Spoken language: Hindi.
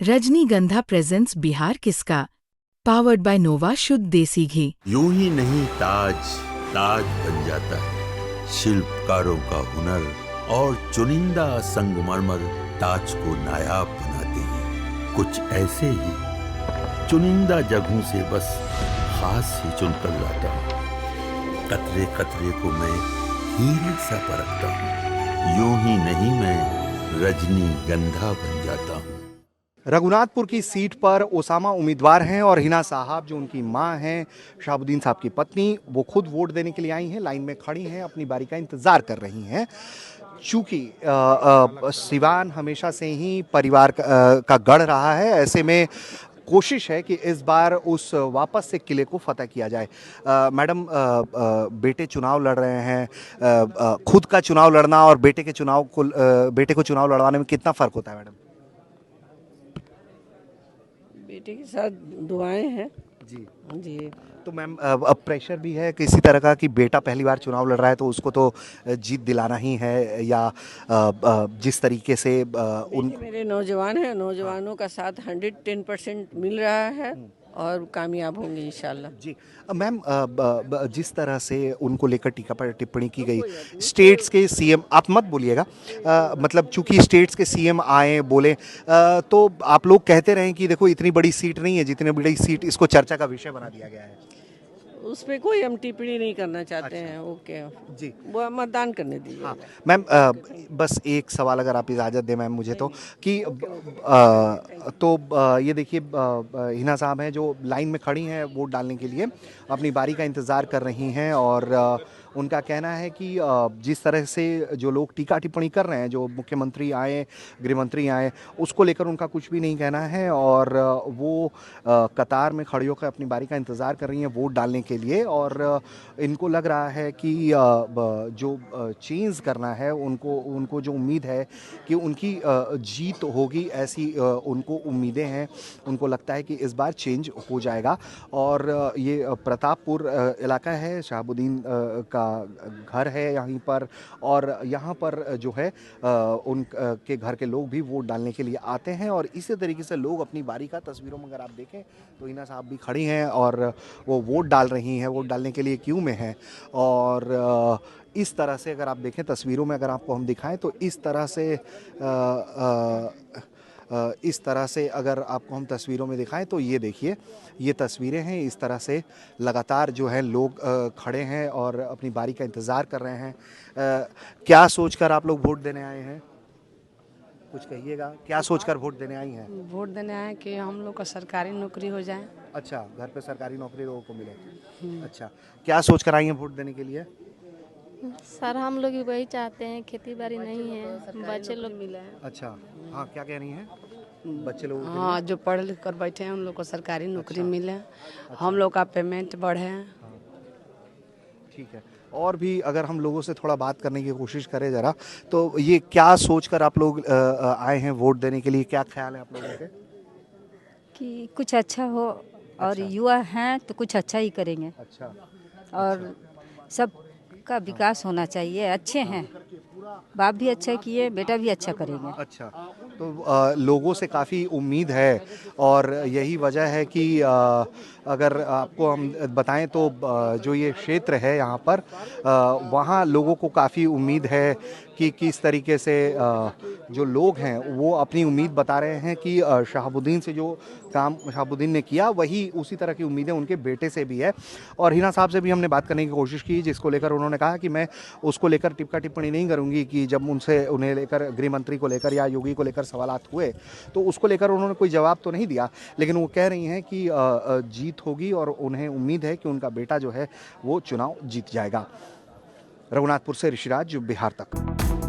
रजनीगंधा प्रेजेंट्स बिहार किसका, पावर्ड बाय नोवा शुद्ध देसी घी। यूं ही नहीं ताज ताज बन जाता है, शिल्पकारों का हुनर और चुनिंदा संगमरमर ताज को नायाब बनाते हैं। कुछ ऐसे ही चुनिंदा जगहों से बस खास ही चुनकर लाता हूँ। कतरे कतरे को मैं हीरे सा परखता हूँ। यूं ही नहीं मैं रजनीगंधा बन जाता हूँ। रघुनाथपुर की सीट पर ओसामा उम्मीदवार हैं और हिना साहब जो उनकी मां हैं, शहाबुद्दीन साहब की पत्नी, वो खुद वोट देने के लिए आई हैं, लाइन में खड़ी हैं, अपनी बारी का इंतज़ार कर रही हैं। चूँकि सिवान हमेशा से ही परिवार का गढ़ रहा है, ऐसे में कोशिश है कि इस बार उस वापस से किले को फतह किया जाए। मैडम, बेटे चुनाव लड़ रहे हैं, खुद का चुनाव लड़ना और बेटे को चुनाव लड़वाने में कितना फ़र्क होता है मैडम? बेटे के साथ दुआएं हैं जी जी। तो मैम, अब प्रेशर भी है किसी तरह का कि बेटा पहली बार चुनाव लड़ रहा है तो उसको तो जीत दिलाना ही है, या जिस तरीके से बेटे मेरे नौजवान हैं, नौजवानों का साथ 110% मिल रहा है और कामयाब होंगे इंशाल्लाह। जी मैम, जिस तरह से उनको लेकर टीका पर टिप्पणी की गई, स्टेट्स के सीएम, आप मत बोलिएगा, मतलब चूंकि स्टेट्स के सीएम आए बोले, तो आप लोग कहते रहे कि देखो इतनी बड़ी सीट नहीं है, जितनी बड़ी सीट इसको चर्चा का विषय बना दिया गया है। उस पर कोई हम टिप्पणी नहीं करना चाहते हैं। ओके जी, वो मतदान करने दीजिए। हाँ मैम, बस एक सवाल अगर आप इजाज़त दें मैम मुझे, तो कि ये देखिए, हिना साहब हैं जो लाइन में खड़ी हैं वोट डालने के लिए, अपनी बारी का इंतज़ार कर रही हैं, और उनका कहना है कि जिस तरह से जो लोग टीका टिप्पणी कर रहे हैं, जो मुख्यमंत्री आए, गृहमंत्री आए, उसको लेकर उनका कुछ भी नहीं कहना है, और वो कतार में खड़ी होकर अपनी बारी का इंतज़ार कर रही हैं वोट डालने के लिए, और इनको लग रहा है कि जो चेंज करना है उनको जो उम्मीद है कि उनकी जीत होगी, ऐसी उनको उम्मीदें हैं। उनको लगता है कि इस बार चेंज हो जाएगा, और ये प्रतापपुर इलाका है, शहाबुद्दीन का घर है यहीं पर, और यहाँ पर जो है उनके घर के लोग भी वोट डालने के लिए आते हैं, और इसी तरीके से लोग अपनी बारी का, तस्वीरों में अगर आप देखें तो हिना साहब भी खड़ी हैं और वो वोट डाल रही हैं, वोट डालने के लिए क्यू में हैं, और इस तरह से अगर आप देखें तस्वीरों में, अगर आपको हम दिखाएं तो इस तरह से अगर आपको हम तस्वीरों में दिखाएं तो ये देखिए, ये तस्वीरें हैं, इस तरह से लगातार जो है लोग खड़े हैं और अपनी बारी का इंतज़ार कर रहे हैं। क्या सोचकर आप लोग वोट देने आए हैं? कुछ कहिएगा, क्या सोचकर वोट देने आई हैं? वोट देने आए कि हम लोग का सरकारी नौकरी हो जाए। अच्छा, घर पे सरकारी नौकरी लोगों को मिले। अच्छा, क्या सोचकर आई हैं वोट देने के लिए? सर हम लोग भी वही चाहते हैं, खेती बाड़ी नहीं है, बच्चे लोग मिले हैं। अच्छा, हाँ, क्या कह रही हैं बच्चे लोग? हाँ, जो पढ़ लिख कर बैठे हैं उन लोग को सरकारी नौकरी मिले, हम लोग का पेमेंट बढ़े। ठीक है, और भी अगर हम लोगों से थोड़ा बात करने की कोशिश करें ज़रा, तो ये क्या सोचकर आप लोग आए हैं वोट देने के लिए? क्या ख्याल है आप लोगों के? कि कुछ अच्छा हो, और युवा हैं तो कुछ अच्छा ही करेंगे। अच्छा, और सबका विकास होना चाहिए। अच्छे हैं, बाप भी अच्छा किए, बेटा भी अच्छा करेंगे। अच्छा, तो लोगों से काफ़ी उम्मीद है, और यही वजह है कि अगर आपको हम बताएं तो जो ये क्षेत्र है यहाँ पर, वहाँ लोगों को काफ़ी उम्मीद है कि किस तरीके से जो लोग हैं वो अपनी उम्मीद बता रहे हैं कि शहाबुद्दीन से जो काम शहाबुद्दीन ने किया, वही उसी तरह की उम्मीदें उनके बेटे से भी है। और हिना साहब से भी हमने बात करने की कोशिश की, जिसको लेकर उन्होंने कहा कि मैं उसको लेकर टिप्पणी नहीं करूंगी कि जब उन्हें लेकर, गृह मंत्री को लेकर या योगी को लेकर सवालात हुए तो उसको लेकर उन्होंने कोई जवाब तो नहीं दिया, लेकिन वो कह रही हैं कि जीत होगी और उन्हें उम्मीद है कि उनका बेटा जो है वो चुनाव जीत जाएगा। रघुनाथपुर से ऋषिराज, बिहार तक।